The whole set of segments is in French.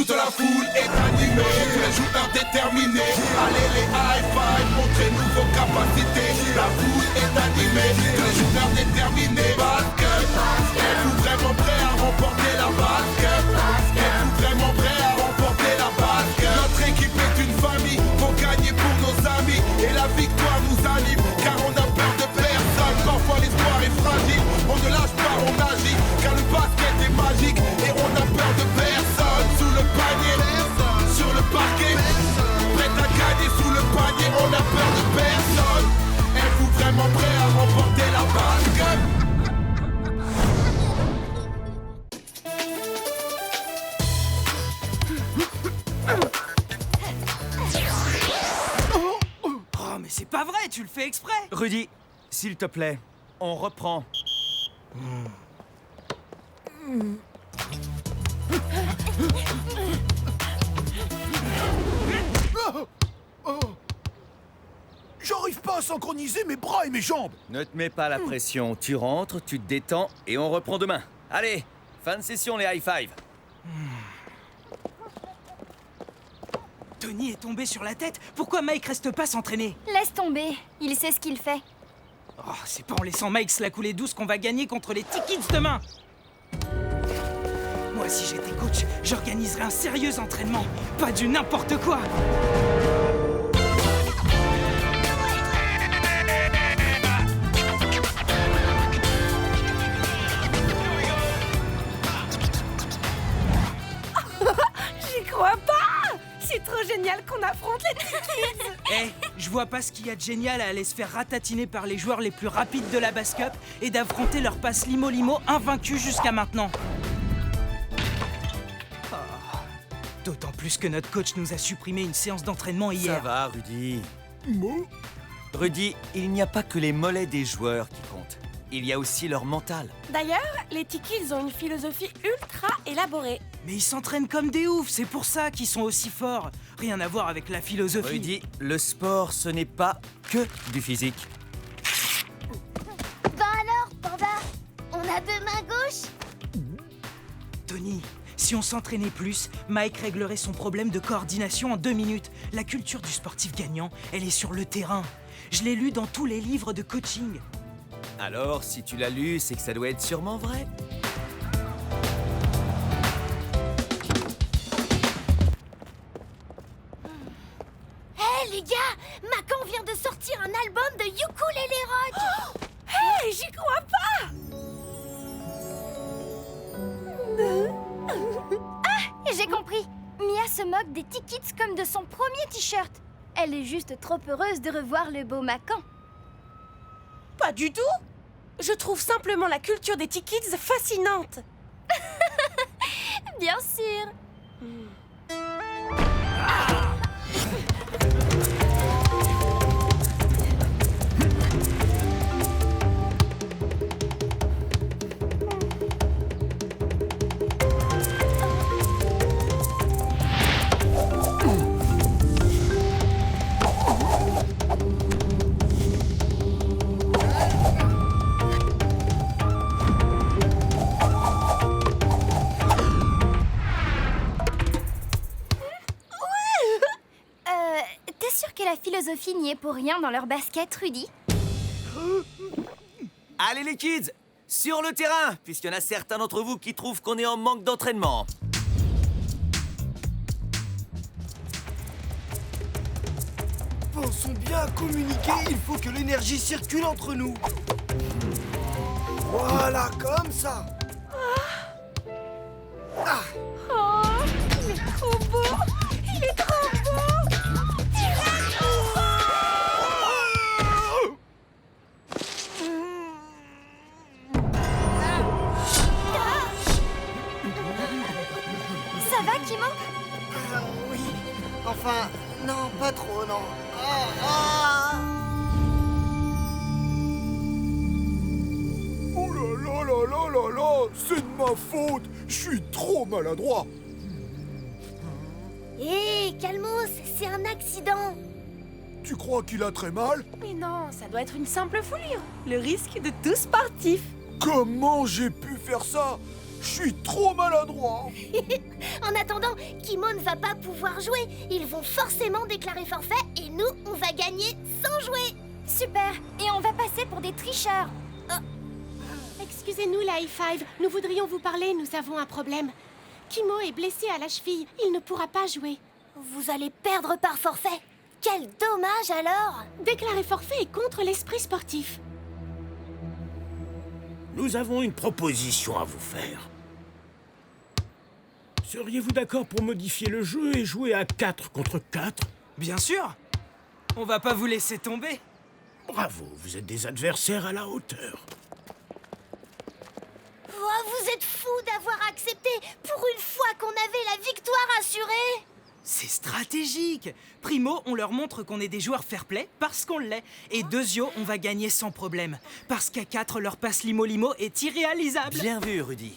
Toute la foule est animée, tous les joueurs déterminés. Allez les high five, montrez-nous vos capacités. La foule est animée, tous les joueurs déterminés. Basket, êtes-vous vraiment prêts à remporter la basket? Êtes-vous vraiment prêts à remporter la basket? Notre équipe est une famille, faut gagner pour nos amis. Et la victoire nous anime, car on a peur de personne. Parfois l'espoir est fragile, on ne lâche pas, on agit. Car le basket est magique, et on a peur de personne. Sous le panier, sur le parquet, prêt à gagner sous le panier, on a peur de personne. Êtes-vous vraiment prêts à remporter la basket? Oh, mais c'est pas vrai, tu le fais exprès! Rudy, s'il te plaît, on reprend. J'arrive pas à synchroniser mes bras et mes jambes. Ne te mets pas la pression, tu rentres, tu te détends et on reprend demain. Allez, fin de session les high five. Tony est tombé sur la tête, pourquoi Mike reste pas s'entraîner? Laisse tomber, il sait ce qu'il fait. Oh, c'est pas en laissant Mike se la couler douce qu'on va gagner contre les T-Kids demain! Moi, si j'étais coach, j'organiserais un sérieux entraînement, pas du n'importe quoi! J'y crois pas! C'est trop génial qu'on affronte les T-Kids! Eh, je vois pas ce qu'il y a de génial à aller se faire ratatiner par les joueurs les plus rapides de la Basket et d'affronter leur passe limo-limo invaincus jusqu'à maintenant. Oh. D'autant plus que notre coach nous a supprimé une séance d'entraînement hier. Ça va, Rudy. Moi? Rudy, il n'y a pas que les mollets des joueurs qui comptent. Il y a aussi leur mental. D'ailleurs, les T-Kids ont une philosophie ultra élaborée. Mais ils s'entraînent comme des oufs, c'est pour ça qu'ils sont aussi forts. Rien à voir avec la philosophie. Rudy, le sport, ce n'est pas que du physique. Ben alors, Panda, on a deux mains gauches? Tony, si on s'entraînait plus, Mike réglerait son problème de coordination en 2 minutes. La culture du sportif gagnant, elle est sur le terrain. Je l'ai lu dans tous les livres de coaching. Alors, si tu l'as lu, c'est que ça doit être sûrement vrai. Hé les gars, Macan vient de sortir un album de Ukulele Rock. Hé, j'y crois pas! J'ai compris. Mia se moque des T-Kids comme de son premier t-shirt. Elle est juste trop heureuse de revoir le beau Macan. Pas du tout! Je trouve simplement la culture des T-Kids fascinante. Bien sûr. T'es sûr que la philosophie n'y est pour rien dans leur basket, Rudy? Allez les kids, sur le terrain, puisqu'il y en a certains d'entre vous qui trouvent qu'on est en manque d'entraînement. Pensons bien à communiquer, il faut que l'énergie circule entre nous. Voilà, comme ça. Oh, il est trop beau! Il est trop beau! Ça va, Kimo? Oui. Enfin, non, pas trop, non. Ah, ah. Oh là là là là là là, c'est de ma faute. Je suis trop maladroit. Hé, calmos, c'est un accident. Tu crois qu'il a très mal? Mais non, ça doit être une simple foulure. Le risque de tout sportif. Comment j'ai pu faire ça? Je suis trop maladroit. En attendant, Kimo ne va pas pouvoir jouer. Ils vont forcément déclarer forfait et nous, on va gagner sans jouer. Super. Et on va passer pour des tricheurs. Excusez-nous, la High-Five. Nous voudrions vous parler, nous avons un problème. Kimo est blessé à la cheville. Il ne pourra pas jouer. Vous allez perdre par forfait. Quel dommage alors! Déclarer forfait est contre l'esprit sportif. Nous avons une proposition à vous faire. Seriez-vous d'accord pour modifier le jeu et jouer à 4 contre 4? Bien sûr. On va pas vous laisser tomber. Bravo, vous êtes des adversaires à la hauteur. Oh, vous êtes fous d'avoir accepté pour une fois qu'on avait la victoire assurée! C'est stratégique. Primo, on leur montre qu'on est des joueurs fair-play parce qu'on l'est. Et Deuxio, on va gagner sans problème. Parce qu'à 4, leur passe limo-limo est irréalisable. Bien vu, Rudy.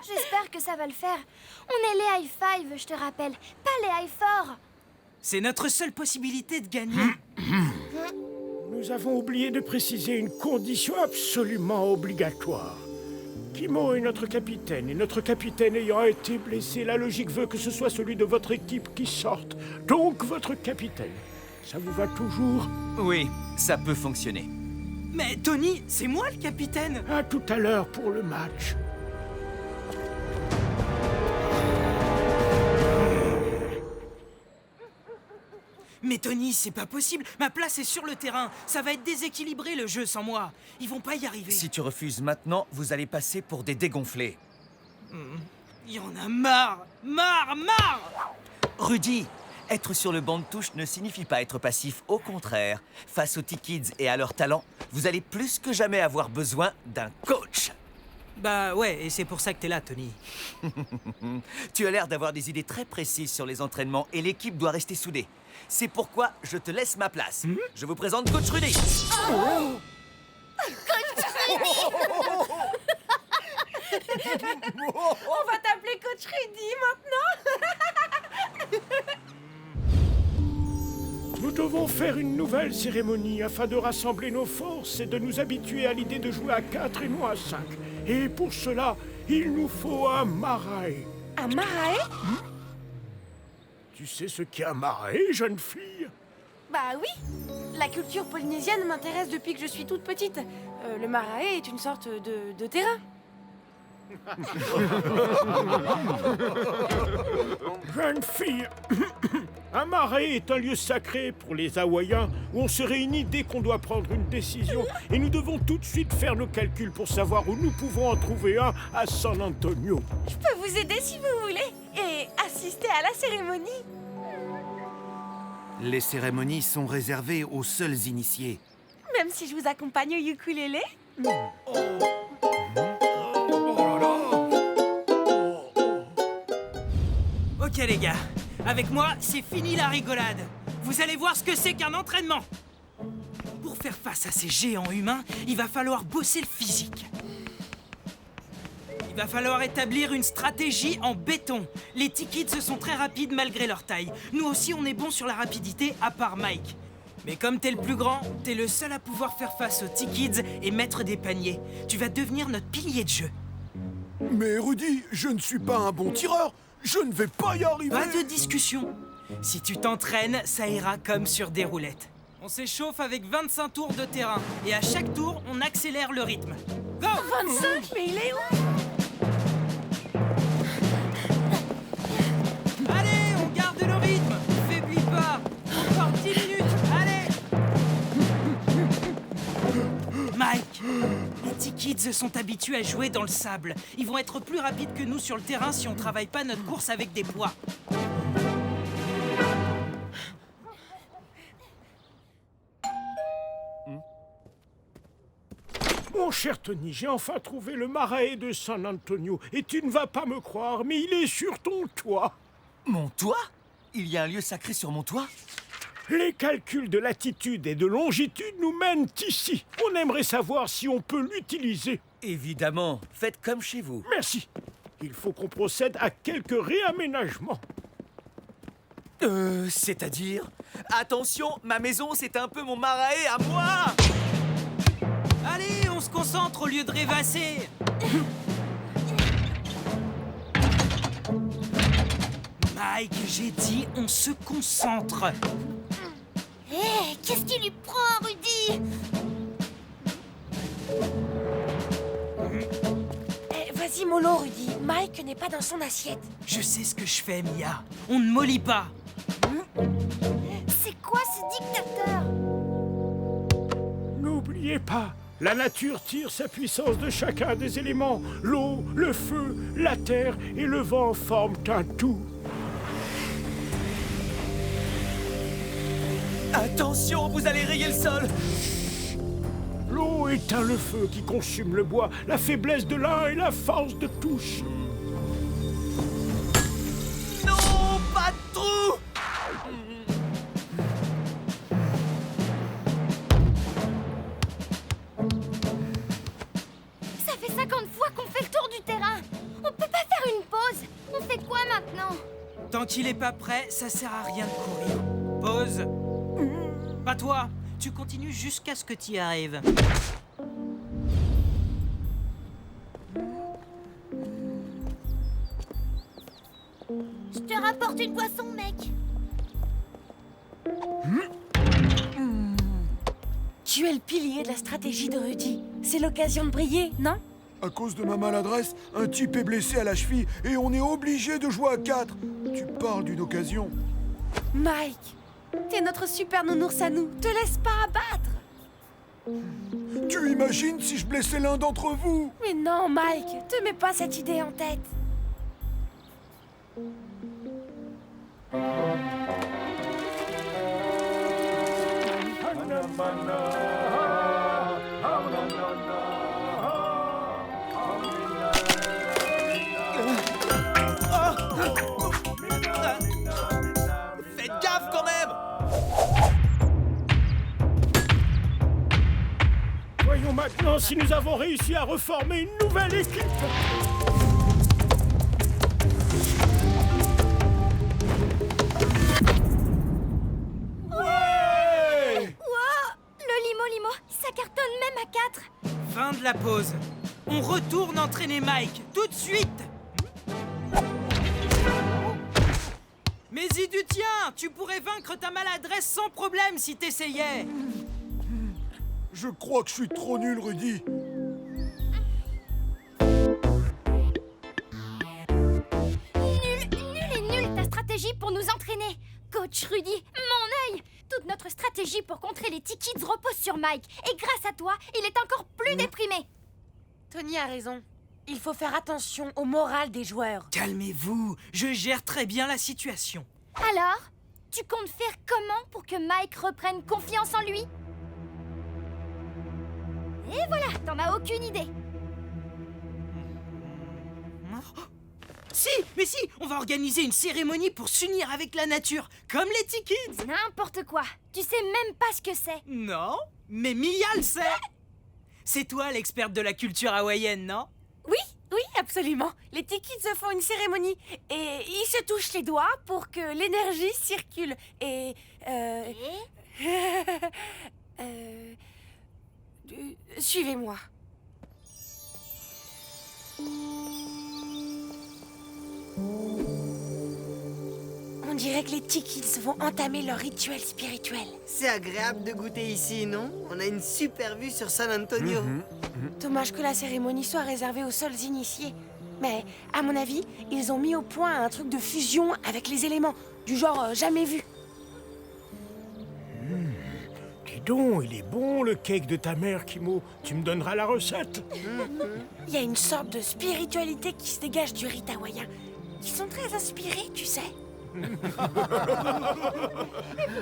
J'espère que ça va le faire. On est les High Five, je te rappelle, pas les High Four. C'est notre seule possibilité de gagner. Nous avons oublié de préciser une condition absolument obligatoire. Kimo est notre capitaine, et notre capitaine ayant été blessé, la logique veut que ce soit celui de votre équipe qui sorte. Donc votre capitaine. Ça vous va toujours? Oui, ça peut fonctionner. Mais Tony, c'est moi le capitaine. À tout à l'heure pour le match. Mais Tony, c'est pas possible. Ma place est sur le terrain. Ça va être déséquilibré le jeu sans moi. Ils vont pas y arriver. Si tu refuses maintenant, vous allez passer pour des dégonflés. Il y en a marre. Marre. Rudy, être sur le banc de touche ne signifie pas être passif. Au contraire, face aux T-Kids et à leur talent, vous allez plus que jamais avoir besoin d'un coach. Bah ouais, et c'est pour ça que t'es là, Tony. Tu as l'air d'avoir des idées très précises sur les entraînements et l'équipe doit rester soudée. C'est pourquoi je te laisse ma place. Je vous présente Coach Rudy. On va t'appeler Coach Rudy maintenant. Nous devons faire une nouvelle cérémonie afin de rassembler nos forces et de nous habituer à l'idée de jouer à 4 et non à 5. Et pour cela, il nous faut un marae. Un marae? Tu sais ce qu'est un marae, jeune fille? Bah oui. La culture polynésienne m'intéresse depuis que je suis toute petite. Le marae est une sorte de terrain. Jeune fille, un marais est un lieu sacré pour les Hawaïens où on se réunit dès qu'on doit prendre une décision et nous devons tout de suite faire nos calculs pour savoir où nous pouvons en trouver un à San Antonio. Je peux vous aider si vous voulez et assister à la cérémonie. Les cérémonies sont réservées aux seuls initiés. Même si je vous accompagne au ukulélé. Ok les gars, avec moi, c'est fini la rigolade. Vous allez voir ce que c'est qu'un entraînement. Pour faire face à ces géants humains, il va falloir bosser le physique. Il va falloir établir une stratégie en béton. Les T-Kids sont très rapides malgré leur taille. Nous aussi, on est bon sur la rapidité, à part Mike. Mais comme t'es le plus grand, t'es le seul à pouvoir faire face aux T-Kids et mettre des paniers. Tu vas devenir notre pilier de jeu. Mais Rudy, je ne suis pas un bon tireur. Je ne vais pas y arriver. Pas de discussion. Si tu t'entraînes, ça ira comme sur des roulettes. On s'échauffe avec 25 tours de terrain. Et à chaque tour, on accélère le rythme. Go! 25, mais il est où? Allez, on garde le rythme. On faiblit pas. Encore 10 minutes. Allez! Mike, les T-Kids sont habitués à jouer dans le sable. Ils vont être plus rapides que nous sur le terrain si on travaille pas notre course avec des poids. Mon cher Tony, j'ai enfin trouvé le marais de San Antonio et tu ne vas pas me croire, mais il est sur ton toit. Mon toit? Il y a un lieu sacré sur mon toit? Les calculs de latitude et de longitude nous mènent ici. On aimerait savoir si on peut l'utiliser. Évidemment, faites comme chez vous. Merci. Il faut qu'on procède à quelques réaménagements. C'est-à-dire? Attention, ma maison, c'est un peu mon marais à moi! Allez, on se concentre au lieu de rêvasser. Mike, j'ai dit on se concentre. Hé, qu'est-ce qui lui prend, Rudy? Vas-y, mollo, Rudy. Mike n'est pas dans son assiette. Je sais ce que je fais, Mia. On ne mollit pas. C'est quoi ce dictateur? N'oubliez pas, la nature tire sa puissance de chacun des éléments. L'eau, le feu, la terre et le vent forment un tout. Attention, vous allez rayer le sol. L'eau éteint le feu qui consume le bois. La faiblesse de l'un et la force de tous. Non, pas de trou. Ça fait 50 fois qu'on fait le tour du terrain. On peut pas faire une pause. On fait quoi maintenant? Tant qu'il est pas prêt, ça sert à rien de courir. Pause. Pas toi. Tu continues jusqu'à ce que tu y arrives. Je te rapporte une boisson, mec. Tu es le pilier de la stratégie de Rudy. C'est l'occasion de briller, non? À cause de ma maladresse, un type est blessé à la cheville et on est obligé de jouer à 4. Tu parles d'une occasion. Mike, t'es notre super nounours à nous. Te laisse pas abattre. Tu imagines si je blessais l'un d'entre vous? Mais non, Mike, te mets pas cette idée en tête. Faites gaffe quand même. Voyons maintenant si nous avons réussi à reformer une nouvelle équipe. Le limo, ça cartonne même à 4. Fin de la pause. On retourne entraîner Mike, tout de suite. Mais y du tien, tu pourrais vaincre ta maladresse sans problème si t'essayais. Je crois que je suis trop nul, Rudy. Nul ta stratégie pour nous entraîner. Coach Rudy, mon œil. Toute notre stratégie pour contrer les T-Kids repose sur Mike. Et grâce à toi, il est encore plus déprimé. Tony a raison. Il faut faire attention au moral des joueurs. Calmez-vous, je gère très bien la situation. Alors, tu comptes faire comment pour que Mike reprenne confiance en lui? Et voilà, t'en as aucune idée. Si, on va organiser une cérémonie pour s'unir avec la nature, comme les T-Kids. N'importe quoi. Tu sais même pas ce que c'est. Non, mais Mia le sait. C'est toi l'experte de la culture hawaïenne, non? Oui, absolument. Les T-Kids se font une cérémonie et ils se touchent les doigts pour que l'énergie circule. Et... Suivez-moi. On dirait que les T-Kids vont entamer leur rituel spirituel. C'est agréable de goûter ici, non? On a une super vue sur San Antonio. Dommage que la cérémonie soit réservée aux seuls initiés. Mais, à mon avis, ils ont mis au point un truc de fusion avec les éléments, du genre jamais vu. Dis donc, il est bon le cake de ta mère, Kimo. Tu me donneras la recette. Il y a une sorte de spiritualité qui se dégage du rite hawaïen. Ils sont très inspirés, tu sais. Vous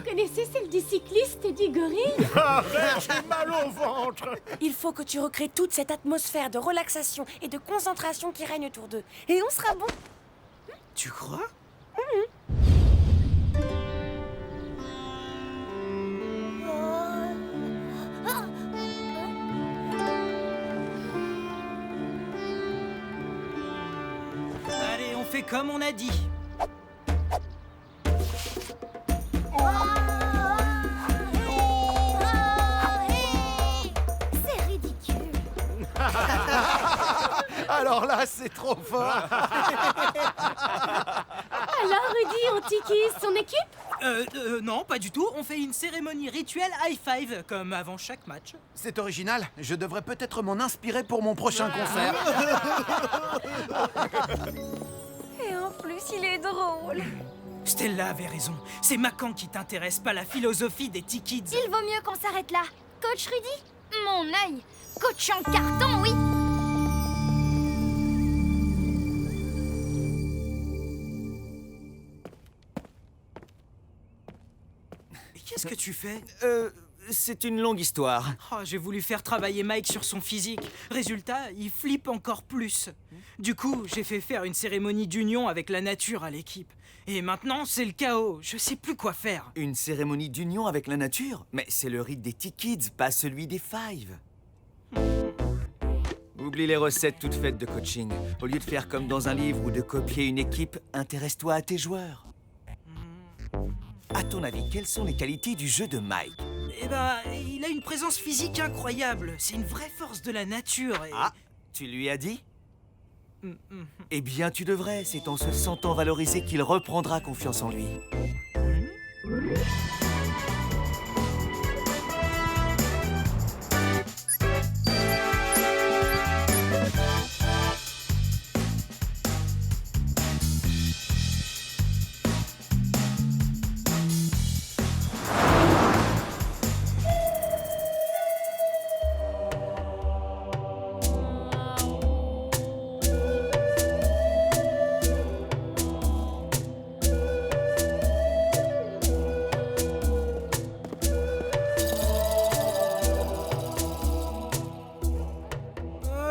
connaissez celle du cycliste et du gorille? Arrête, j'ai mal au ventre. Il faut que tu recrées toute cette atmosphère de relaxation et de concentration qui règne autour d'eux. Et on sera bon. Tu crois? Allez, on fait comme on a dit. C'est ridicule. Alors là, c'est trop fort. Alors, Rudy, on tiki son équipe? Non, pas du tout. On fait une cérémonie rituelle high five, comme avant chaque match. C'est original. Je devrais peut-être m'en inspirer pour mon prochain concert. Et en plus, il est drôle. Stella avait raison. C'est Macan qui t'intéresse, pas la philosophie des T-Kids. Il vaut mieux qu'on s'arrête là. Coach Rudy? Mon œil! Coach en carton, oui! Qu'est-ce que tu fais? C'est une longue histoire. Oh, j'ai voulu faire travailler Mike sur son physique. Résultat, il flippe encore plus. Du coup, j'ai fait faire une cérémonie d'union avec la nature à l'équipe. Et maintenant, c'est le chaos. Je sais plus quoi faire. Une cérémonie d'union avec la nature? Mais c'est le rite des T-Kids, pas celui des Five. Oublie les recettes toutes faites de coaching. Au lieu de faire comme dans un livre ou de copier une équipe, intéresse-toi à tes joueurs. À ton avis, quelles sont les qualités du jeu de Mike? Eh ben, il a une présence physique incroyable. C'est une vraie force de la nature. Et... Ah, tu lui as dit? Eh bien, tu devrais. C'est en se sentant valorisé qu'il reprendra confiance en lui.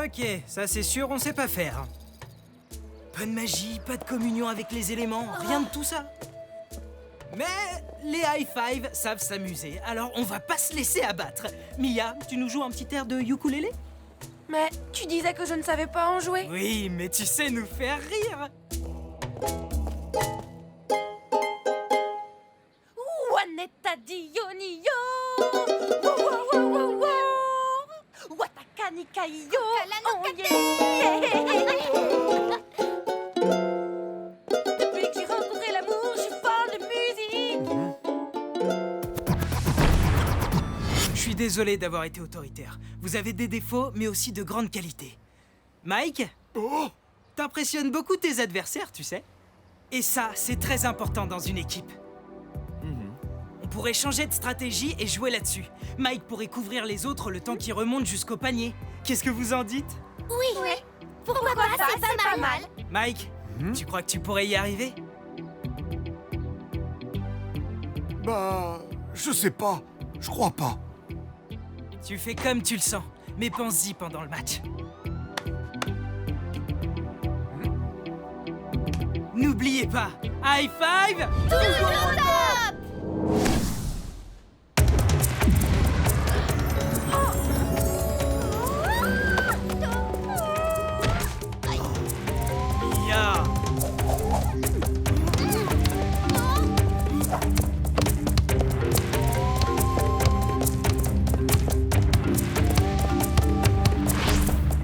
Ok, ça c'est sûr, on sait pas faire. Pas de magie, pas de communion avec les éléments, rien de tout ça. Mais les high five savent s'amuser, alors on va pas se laisser abattre. Mia, tu nous joues un petit air de ukulélé? Mais tu disais que je ne savais pas en jouer. Oui, mais tu sais nous faire rire. Waneta Dionio, wow, wow, wow, wow. Watakani Kaio, oh yeah. Depuis que j'ai rencontré l'amour, je suis folle de musique. Je suis désolé d'avoir été autoritaire. Vous avez des défauts, mais aussi de grandes qualités. Mike, t'impressionnes beaucoup tes adversaires, tu sais. Et ça, c'est très important dans une équipe. On pourrait changer de stratégie et jouer là-dessus. Mike pourrait couvrir les autres le temps qu'ils remontent jusqu'au panier. Qu'est-ce que vous en dites? Oui, pourquoi pas, c'est pas mal. Mike, tu crois que tu pourrais y arriver? Bah, je sais pas. Je crois pas. Tu fais comme tu le sens, mais pense-y pendant le match. N'oubliez pas, high five! Toujours au top! Mia!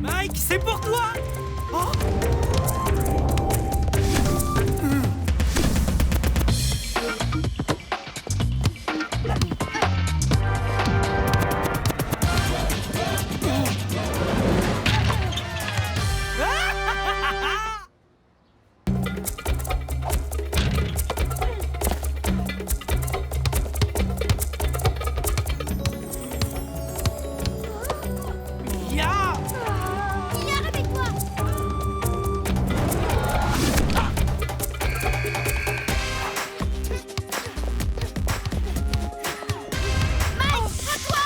Mike, c'est pour toi! Oh! Mia! Viens avec moi! Mike, à toi!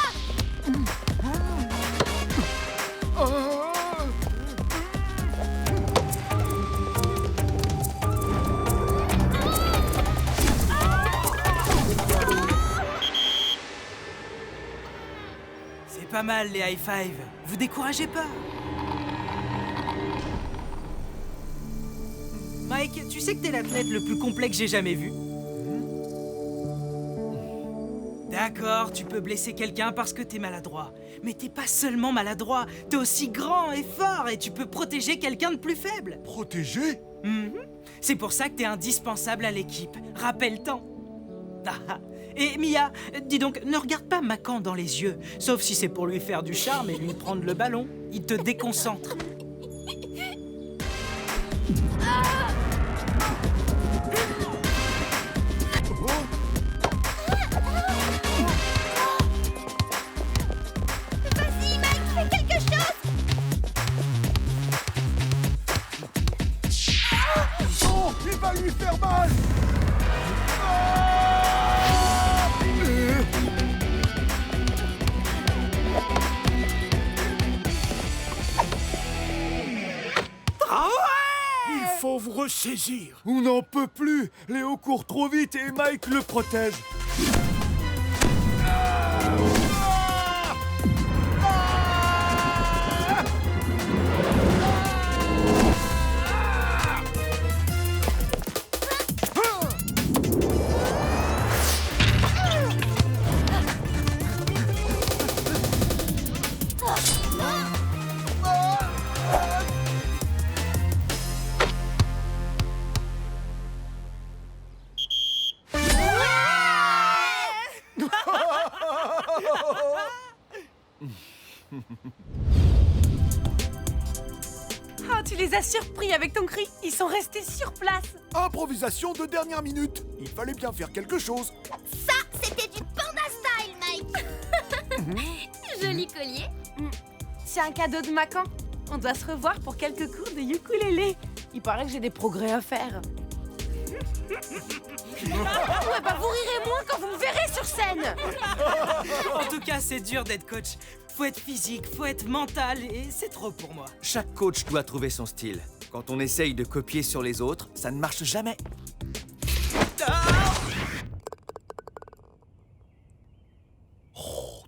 C'est pas mal les high five. Vous découragez pas. Mike, tu sais que t'es l'athlète le plus complet que j'ai jamais vu. D'accord, tu peux blesser quelqu'un parce que t'es maladroit. Mais t'es pas seulement maladroit, t'es aussi grand et fort et tu peux protéger quelqu'un de plus faible. Protégé? C'est pour ça que t'es indispensable à l'équipe. Rappelle-t'en. Ah. Et Mia, dis donc, ne regarde pas Macan dans les yeux. Sauf si c'est pour lui faire du charme et lui prendre le ballon. Il te déconcentre. Vas-y, Mike, fais quelque chose. Oh, il va lui faire mal. Il faut vous ressaisir. On n'en peut plus. Léo court trop vite et Mike le protège. Oh, tu les as surpris avec ton cri. Ils sont restés sur place. Improvisation de dernière minute. Il fallait bien faire quelque chose. Ça, c'était du panda style, Mike. Joli collier. C'est un cadeau de Macan. On doit se revoir pour quelques cours de ukulélé. Il paraît que j'ai des progrès à faire. Ouais, bah vous rirez moins quand vous me verrez sur scène. En tout cas, c'est dur d'être coach. Faut être physique, faut être mental, et c'est trop pour moi. Chaque coach doit trouver son style. Quand on essaye de copier sur les autres, ça ne marche jamais.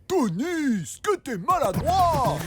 Tony, ce que t'es maladroit.